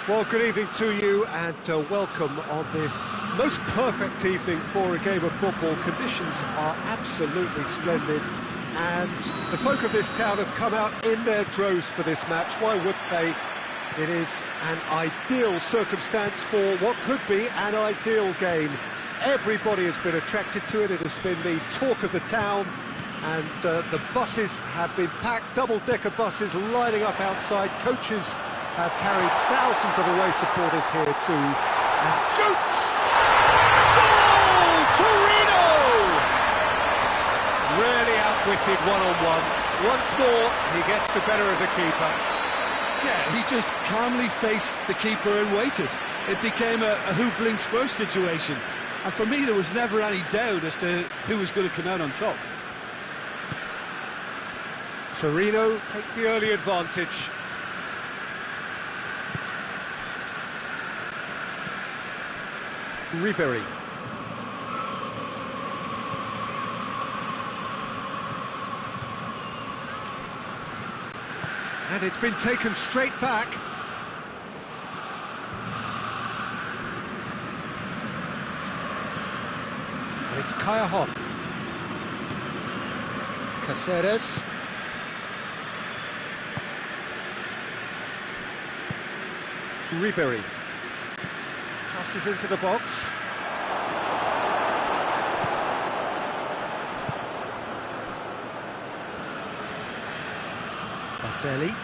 Well, good evening to you and welcome on this most perfect evening for a game of football. Conditions are absolutely splendid and the folk of this town have come out in their droves for this match. Why would they? It is an ideal circumstance for what could be an ideal game. Everybody has been attracted to it. It has been the talk of the town, and the buses have been packed, double-decker buses lining up outside. Coaches have carried thousands of away supporters here too. And shoots! Goal! Torino! Really outwitted one-on-one. Once more, he gets the better of the keeper. Yeah, he just calmly faced the keeper and waited. It became a who blinks first situation. And for me, there was never any doubt as to who was going to come out on top. Torino take the early advantage. Ribery. And it's been taken straight back. And it's Cajon. Caceres. Ribery. Crosses into the box. Baselli.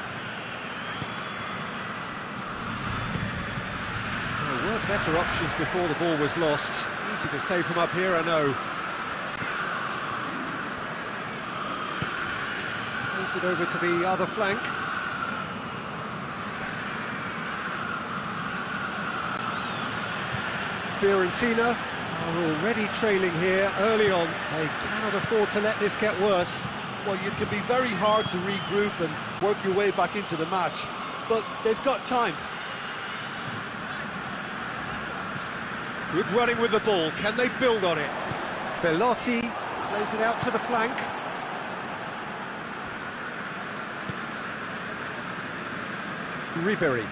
There were better options before the ball was lost. Easy to say from up here, I know. Plays it over to the other flank. Fiorentina are already trailing here early on. They cannot afford to let this get worse. Well, it can be very hard to regroup and work your way back into the match, but they've got time. Good running with the ball. Can they build on it? Belotti plays it out to the flank. Ribery.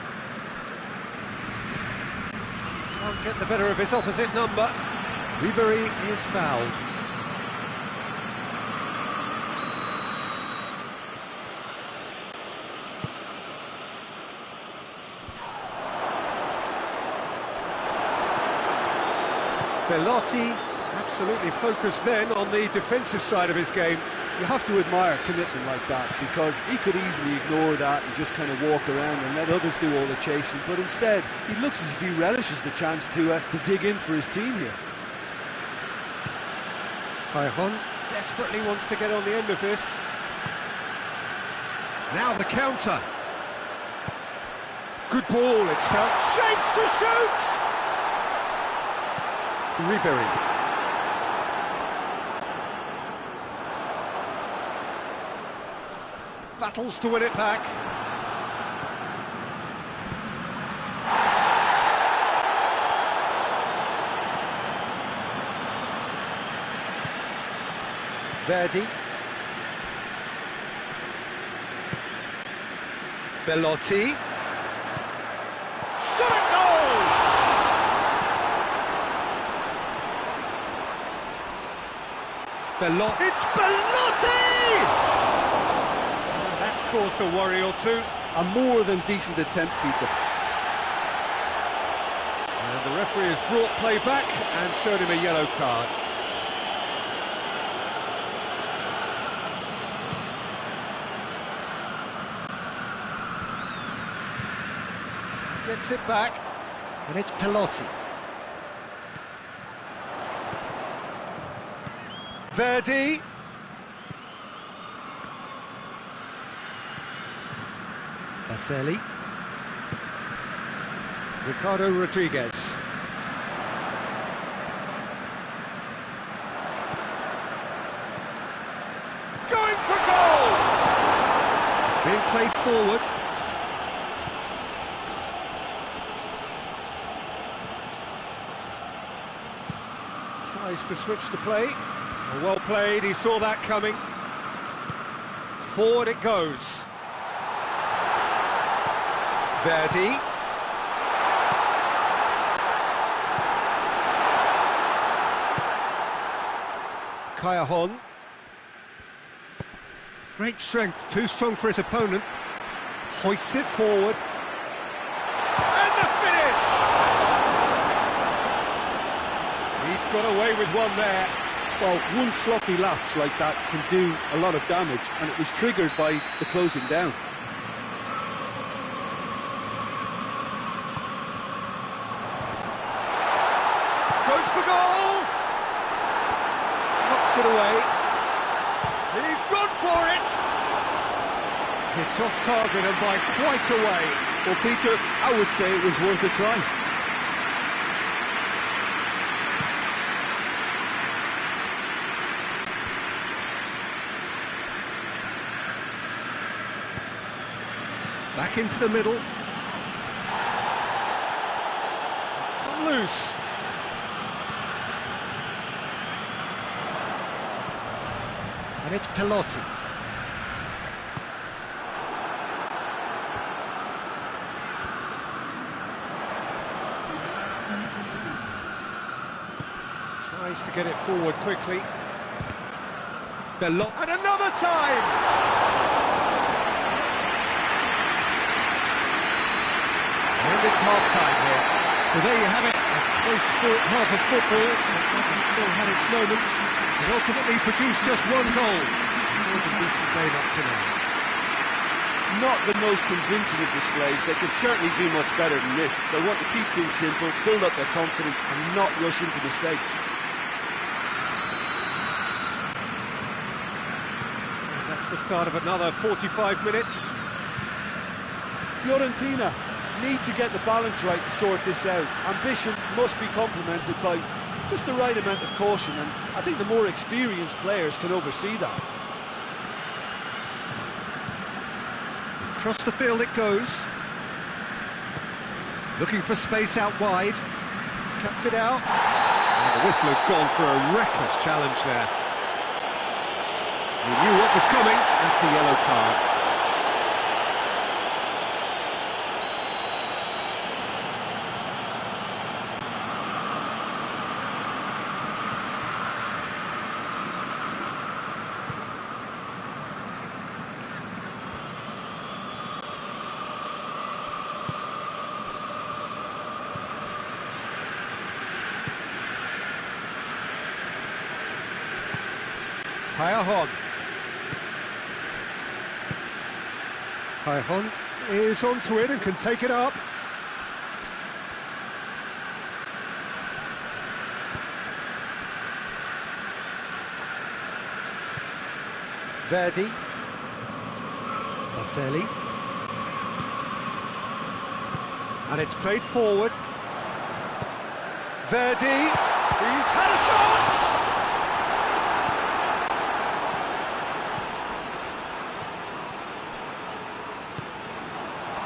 Can't get the better of his opposite number. Ribery is fouled. Belotti absolutely focused then on the defensive side of his game. You have to admire commitment like that, because he could easily ignore that and just kind of walk around and let others do all the chasing, but instead he looks as if he relishes the chance to dig in for his team here. Cajon desperately wants to get on the end of this. Now the counter. Good ball, it's found. Shapes to shoot! Ribery. Battles to win it back. Verdi. Belotti. Shot at goal! Belotti. It's Belotti! Caused a worry or two. A more than decent attempt, Peter. And the referee has brought play back and showed him a yellow card. Gets it back, and it's Belotti. Verdi. Baselli. Ricardo Rodriguez. Going for goal! It's being played forward. Tries to switch the play. Well played, he saw that coming. Forward it goes. Verdi. Hon. Great strength, too strong for his opponent. Hoists it forward. And the finish! He's got away with one there. Well, one sloppy lapse like that can do a lot of damage, and it was triggered by the closing down. Goes for goal! Knocks it away. He's gone for it! It's off target and by quite a way. Well, Peter, I would say it was worth a try. Back into the middle. It's come loose. And it's Pelotti. Tries to get it forward quickly. Belot, and another time! And it's half-time here. So there you have it, a close-fought half of football. It still had its moments. It ultimately produced just one goal. More than decent game up to now. Not the most convincing of displays. They could certainly do much better than this. They want to keep things simple, build up their confidence and not rush into mistakes. And that's the start of another 45 minutes. Fiorentina need to get the balance right to sort this out. Ambition must be complemented by just the right amount of caution, and I think the more experienced players can oversee that. Across the field it goes. Looking for space out wide. Cuts it out. And the whistler's gone for a reckless challenge there. He knew what was coming. That's a yellow card. Hon is onto it and can take it up. Verdi. Marcelli. And it's played forward. Verdi. He's had a shot!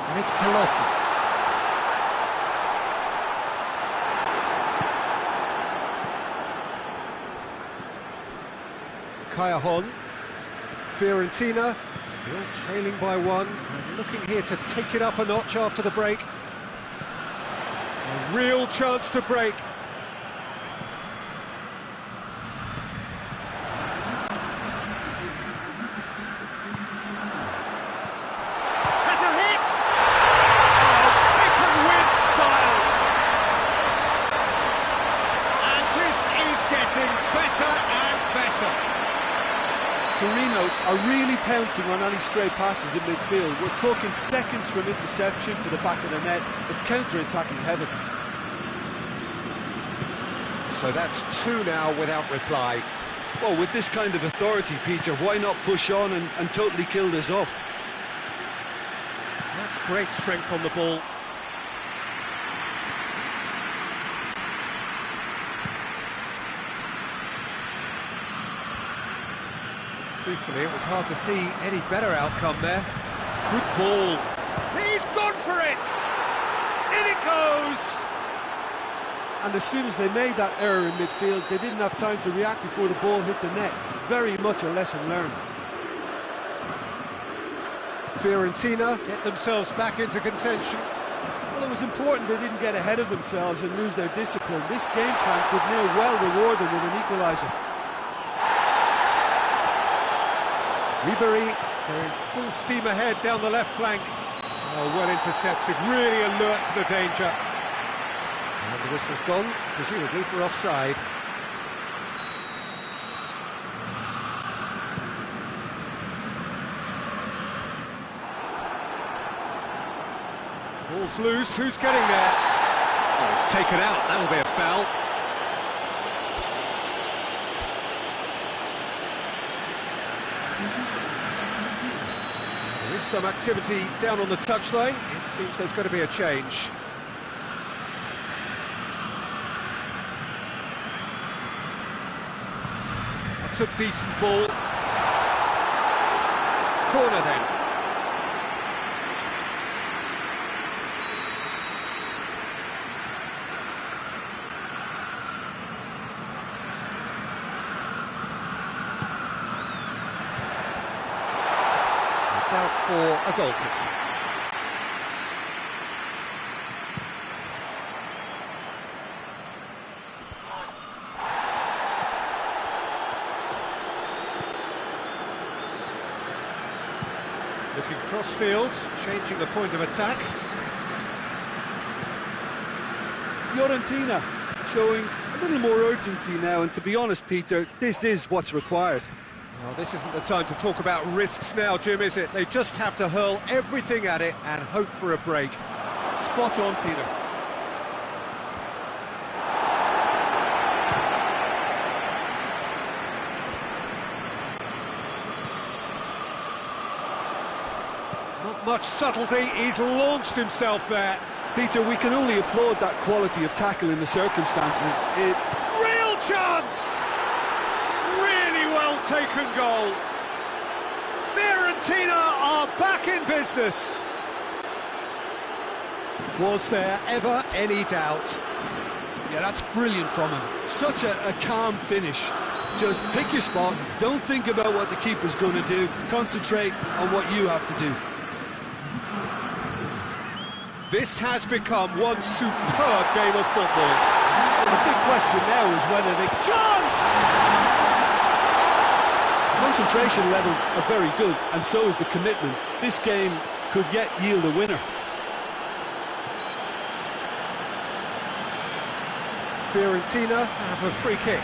And it's Pelotti. Hon. Fiorentina still trailing by one and looking here to take it up a notch after the break. A real chance to break. Has a hit! Oh, taken with style. And this is getting better and better. Torino are really pouncing on any stray passes in midfield. We're talking seconds from interception to the back of the net. It's counter-attacking heaven. So that's two now without reply. Well, with this kind of authority, Peter, why not push on and totally kill this off? That's great strength on the ball. Truthfully, it was hard to see any better outcome there. Good ball. He's gone for it! In it goes! And as soon as they made that error in midfield, they didn't have time to react before the ball hit the net. Very much a lesson learned. Fiorentina get themselves back into contention. Well, it was important they didn't get ahead of themselves and lose their discipline. This game plan could now well reward them with an equaliser. Ribery, they're in full steam ahead down the left flank. Oh, well intercepted, really alert to the danger. And the whistle's gone, presumably for offside. Ball's loose, who's getting there? Oh, it's taken out, that'll be a foul. There is some activity down on the touchline. It seems there's going to be a change. That's a decent ball. Corner then. Out for a goal kick. Looking cross-field, changing the point of attack. Fiorentina showing a little more urgency now, and to be honest, Peter, this is what's required. Well, this isn't the time to talk about risks now, Jim, is it? They just have to hurl everything at it and hope for a break. Spot on, Peter. Not much subtlety, he's launched himself there. Peter, we can only applaud that quality of tackle in the circumstances. Real chance! Taken goal. Fiorentina are back in business. Was there ever any doubt? Yeah, that's brilliant from him. Such a calm finish. Just pick your spot, don't think about what the keeper's going to do, concentrate on what you have to do. This has become one superb game of football. The big question now is whether they... Chance! Concentration levels are very good, and so is the commitment. This game could yet yield a winner. Fiorentina have a free kick.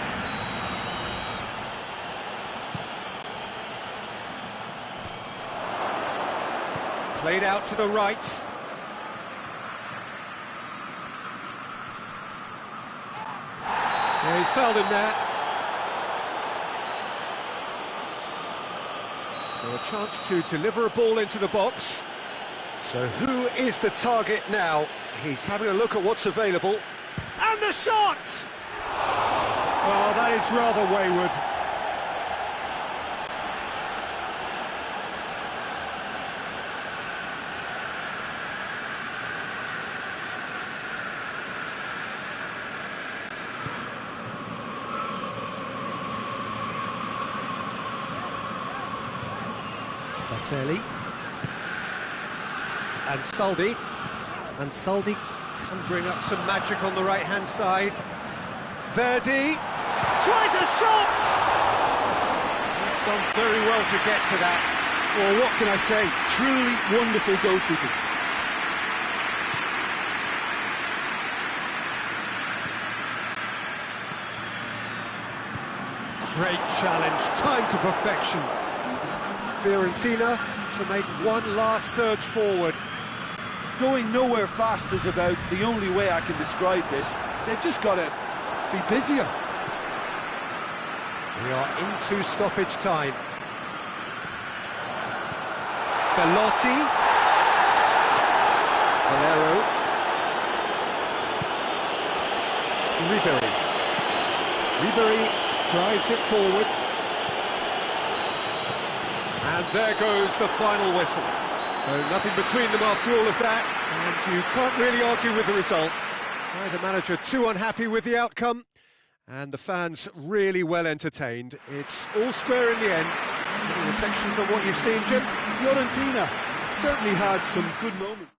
Played out to the right. Yeah, he's fouled him there. So a chance to deliver a ball into the box. So who is the target now? He's having a look at what's available. And the shot! Well, that is rather wayward. Baselli and Saldi conjuring up some magic on the right-hand side. Verdi tries a shot! He's done very well to get to that. Well, what can I say? Truly wonderful goalkeeping. Great challenge, time to perfection. Fiorentina to make one last surge forward. Going nowhere fast is about the only way I can describe this. They've just got to be busier. We are into stoppage time. Belotti. Valero. Ribery drives it forward. And there goes the final whistle. So nothing between them after all of that, and you can't really argue with the result. Neither manager too unhappy with the outcome, and the fans really well entertained. It's all square in the end. Any reflections on what you've seen, Jim? Fiorentina certainly had some good moments.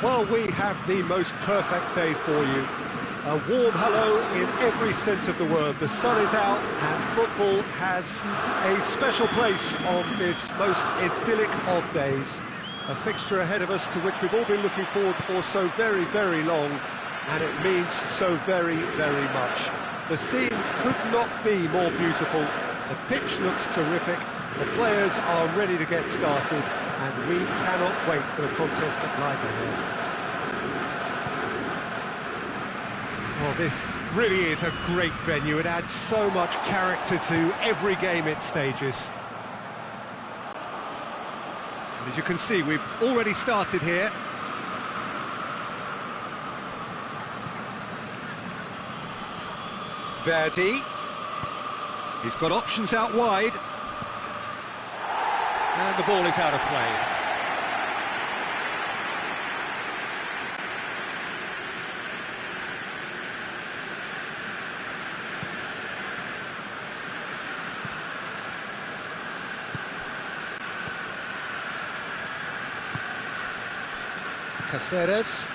Well, we have the most perfect day for you. A warm hello in every sense of the word. The sun is out and football has a special place on this most idyllic of days. A fixture ahead of us to which we've all been looking forward for so very, very long, and it means so very, very much. The scene could not be more beautiful. The pitch looks terrific. The players are ready to get started, and we cannot wait for the contest that lies ahead. Well, this really is a great venue. It adds so much character to every game it stages. And as you can see, we've already started here. Verdi. He's got options out wide. And the ball is out of play. Caceres.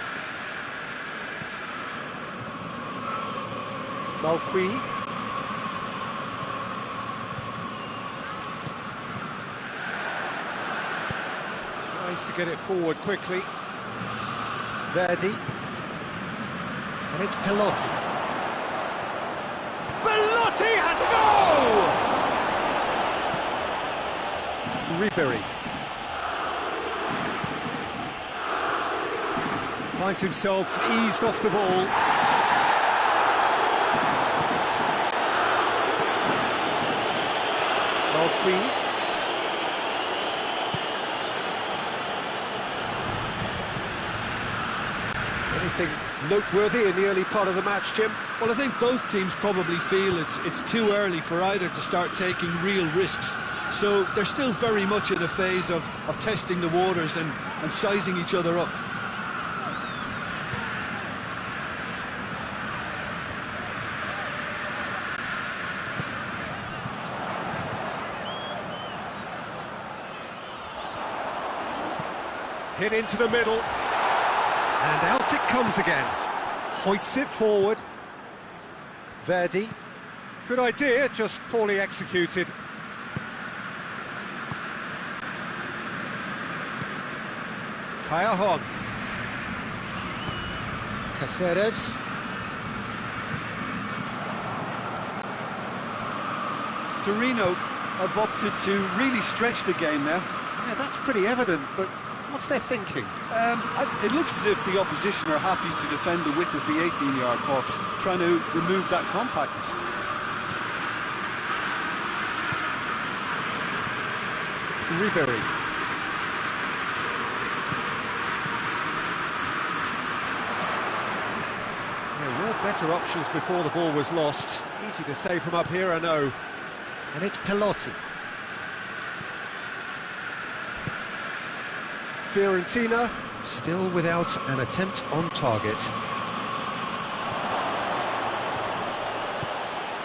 Malqui. Tries to get it forward quickly. Verdi. And it's Pelotti. Pelotti has a goal! Ribery. Finds himself eased off the ball. Malqui. Anything noteworthy in the early part of the match, Jim? Well, I think both teams probably feel it's too early for either to start taking real risks. So they're still very much in a phase of testing the waters and sizing each other up. Hit into the middle, and out it comes again. Hoists it forward. Verdi. Good idea, just poorly executed. Cajon. Caceres. Torino have opted to really stretch the game now. Yeah, that's pretty evident, but what's their thinking? It looks as if the opposition are happy to defend the width of the 18-yard box, trying to remove that compactness. Ribery. There were better options before the ball was lost. Easy to say from up here, I know. And it's Pelotti. Fiorentina still without an attempt on target.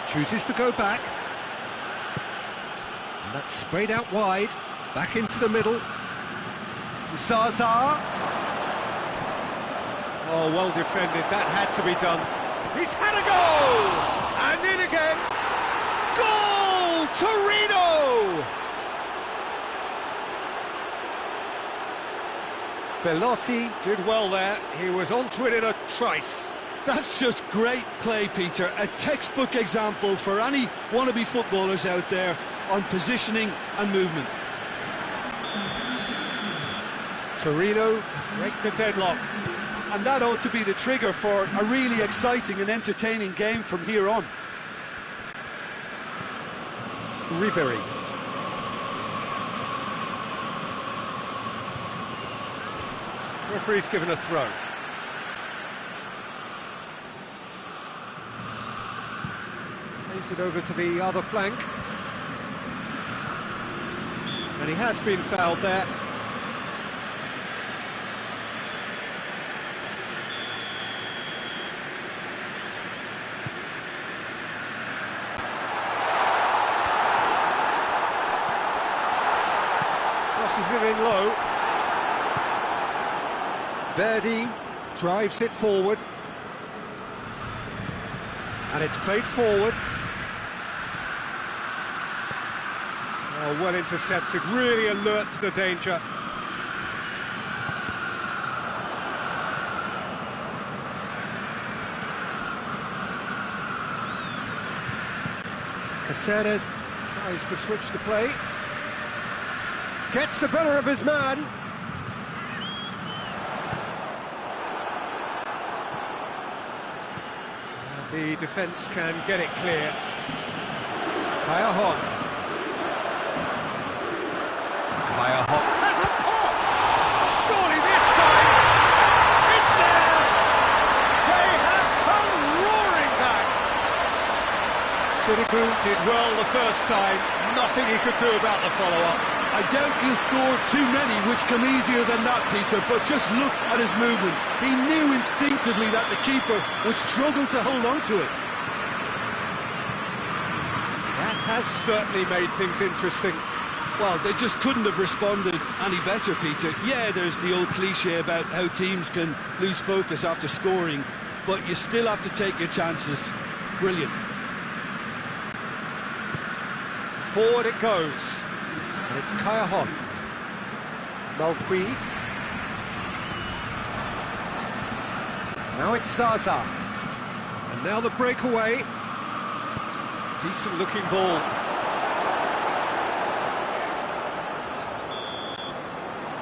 Chooses to go back. And that's sprayed out wide. Back into the middle. Zaza. Oh, well defended. That had to be done. He's had a goal! And in again. Goal! Torino! Belotti did well there. He was onto it in a trice. That's just great play, Peter. A textbook example for any wannabe footballers out there on positioning and movement. Torino break the deadlock. And that ought to be the trigger for a really exciting and entertaining game from here on. Ribery. Referee's given a throw. Plays it over to the other flank. And he has been fouled there. Crosses it in low. Verdi drives it forward. And it's played forward. Oh, well intercepted, really alert to the danger. Caceres tries to switch the play. Gets the better of his man. The defence can get it clear. Kayahon. Kayahon has a pop! Surely this time it's there! They have come roaring back! Sirigu did well the first time, nothing he could do about the follow-up. I doubt he'll score too many, which come easier than that, Peter, but just look at his movement. He knew instinctively that the keeper would struggle to hold on to it. That has certainly made things interesting. Well, they just couldn't have responded any better, Peter. Yeah, there's the old cliche about how teams can lose focus after scoring, but you still have to take your chances. Brilliant. Forward it goes. And it's Kayahon. Malqui. Now it's Zaza. And now the breakaway. Decent looking ball.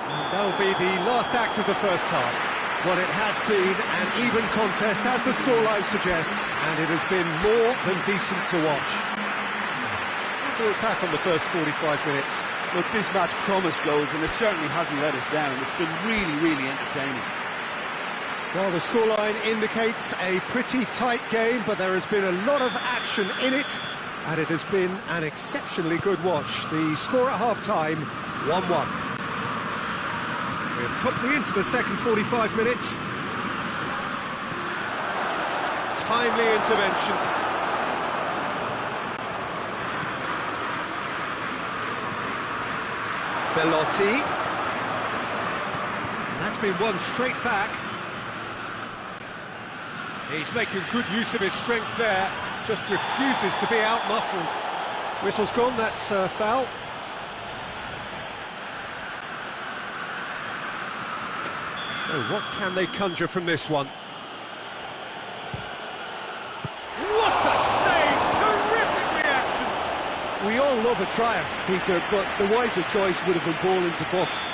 And that'll be the last act of the first half. Well, it has been an even contest, as the scoreline suggests, and it has been more than decent to watch. We'll look back on the first 45 minutes. Look, this match promised goals, and it certainly hasn't let us down. It's been really, really entertaining. Well, the scoreline indicates a pretty tight game, but there has been a lot of action in it, and it has been an exceptionally good watch. The score at half-time, 1-1. We're promptly into the second 45 minutes. Timely intervention. Belotti. That's been won straight back. He's making good use of his strength there, just refuses to be out-muscled. Whistle's gone, that's foul. So what can they conjure from this one? What a save! Terrific reactions! We all love a trier, Peter, but the wiser choice would have been ball into box.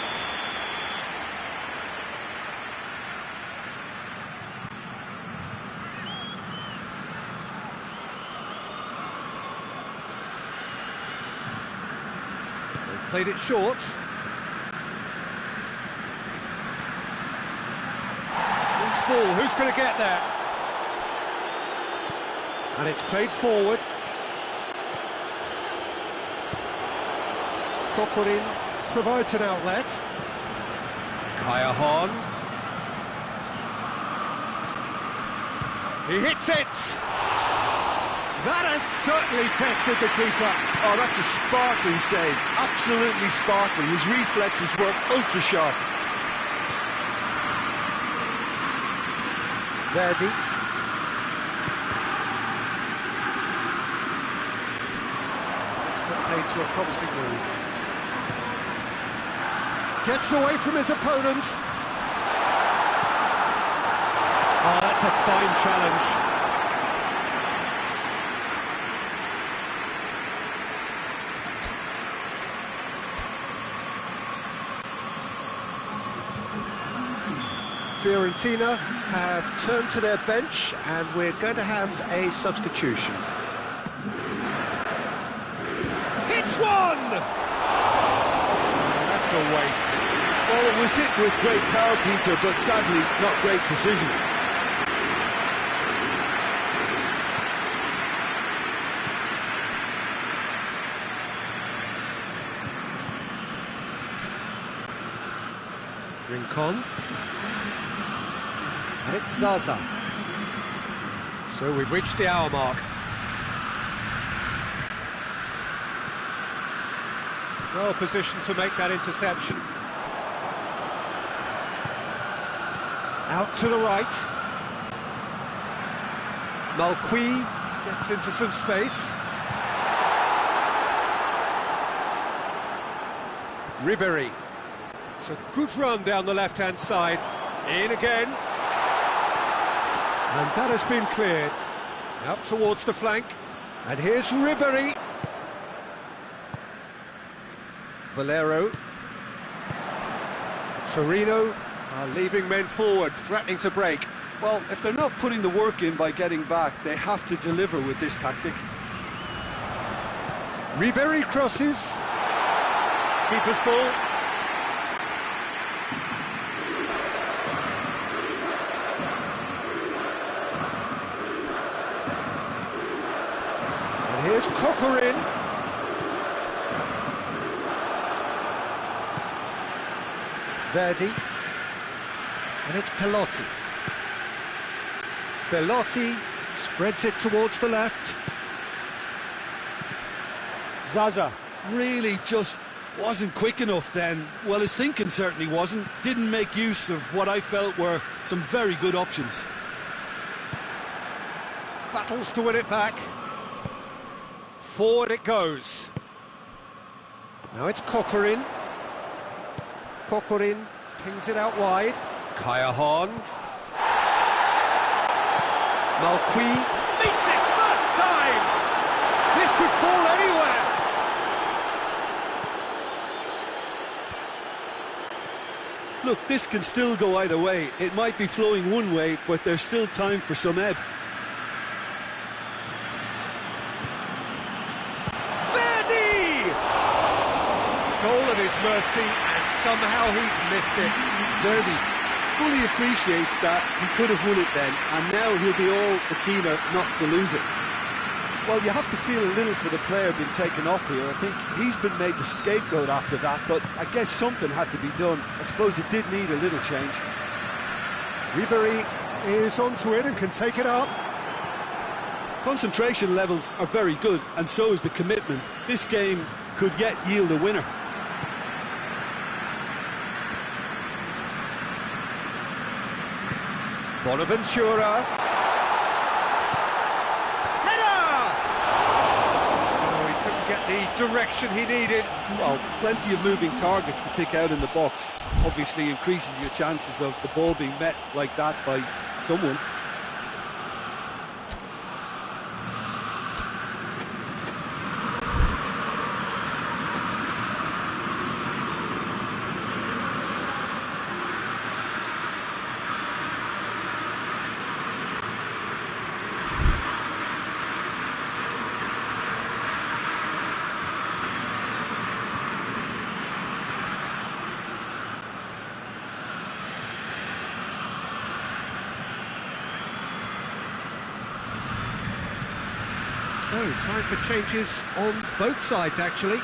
They've played it short. Loose ball, who's going to get there? And it's played forward. Kokorin provides an outlet. Kayahon. He hits it! That has certainly tested the keeper. Oh, that's a sparkling save. Absolutely sparkling. His reflexes were ultra-sharp. Verdi. That's played to a promising move. Gets away from his opponent. Oh, that's a fine challenge. Fiorentina have turned to their bench, and we're going to have a substitution. Hits one! That's a waste. Well, it was hit with great power, Peter, but sadly not great precision. Rincon. And it's Zaza. So we've reached the hour mark. Well positioned to make that interception. Out to the right. Malqui gets into some space. Ribéry. It's a good run down the left-hand side. In again. And that has been cleared. Out towards the flank. And here's Ribéry. Valero. Torino are leaving men forward, threatening to break. Well, if they're not putting the work in by getting back, they have to deliver with this tactic. Ribéry crosses. Keeper's ball. And here's Coquelin. Verdi. And it's Pelotti. Pelotti spreads it towards the left. Zaza really just wasn't quick enough then. Well, his thinking certainly wasn't. Didn't make use of what I felt were some very good options. Battles to win it back. Forward it goes. Now it's Coquelin. Coquelin pings it out wide. Callahan. Malqui meets it first time! This could fall anywhere! Look, this can still go either way. It might be flowing one way, but there's still time for some ebb. Verdi! Goal at his mercy, and somehow he's missed it. Verdi fully appreciates that he could have won it then, and now he'll be all the keener not to lose it. Well, you have to feel a little for the player being taken off here. I think he's been made the scapegoat after that, but I guess something had to be done. I suppose it did need a little change. Ribéry is onto it and can take it up. Concentration levels are very good, and so is the commitment. This game could yet yield a winner. Bonaventura. Header! Oh, he couldn't get the direction he needed. Well, plenty of moving targets to pick out in the box. Obviously increases your chances of the ball being met like that by someone. So, time for changes on both sides, actually.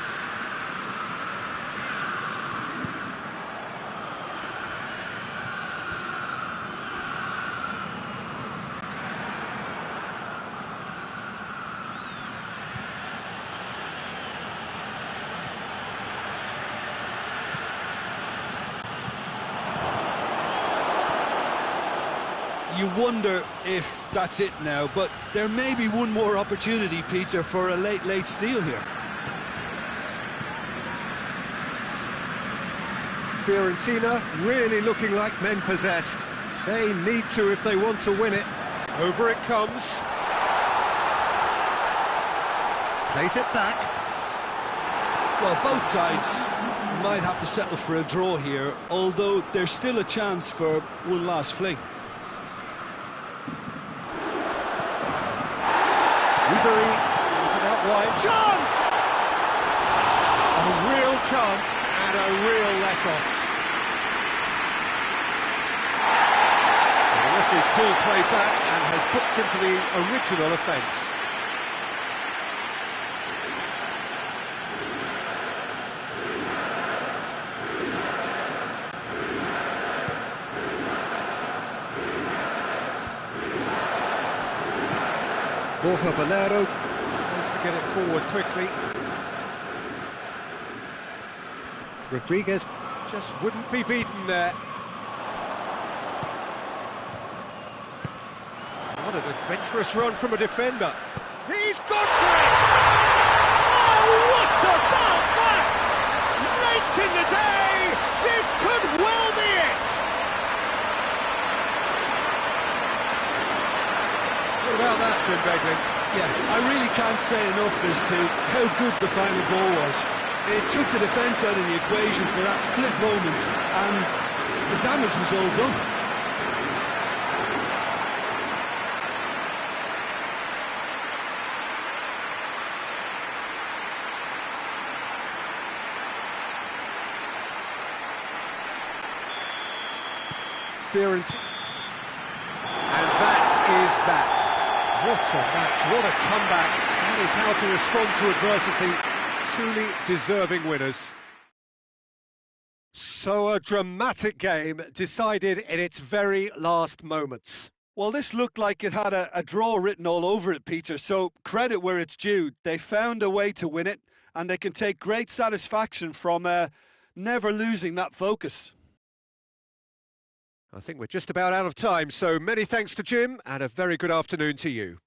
You wonder if that's it now, but there may be one more opportunity, Peter, for a late steal here. Fiorentina really looking like men possessed. They need to if they want to win it. Over it comes. Plays it back. Well, both sides might have to settle for a draw here, although there's still a chance for one last fling. Ribéry is it out wide. Chance! A real chance and a real let-off. The referee's pulled play back and has booked him for the original offence. Borja Valero tries to get it forward quickly. Rodriguez just wouldn't be beaten there. What an adventurous run from a defender. He's gone for it! Oh, what about that? Late in the day, this could well be it! What about that, Jim Beglin? Yeah, I really can't say enough as to how good the final ball was. It took the defence out of the equation for that split moment, and the damage was all done. Fiorentina. And that is that. What a match, what a comeback. That is how to respond to adversity. Truly deserving winners. So a dramatic game decided in its very last moments. Well, this looked like it had a draw written all over it, Peter, so credit where it's due. They found a way to win it, and they can take great satisfaction from never losing that focus. I think we're just about out of time, so many thanks to Jim, and a very good afternoon to you.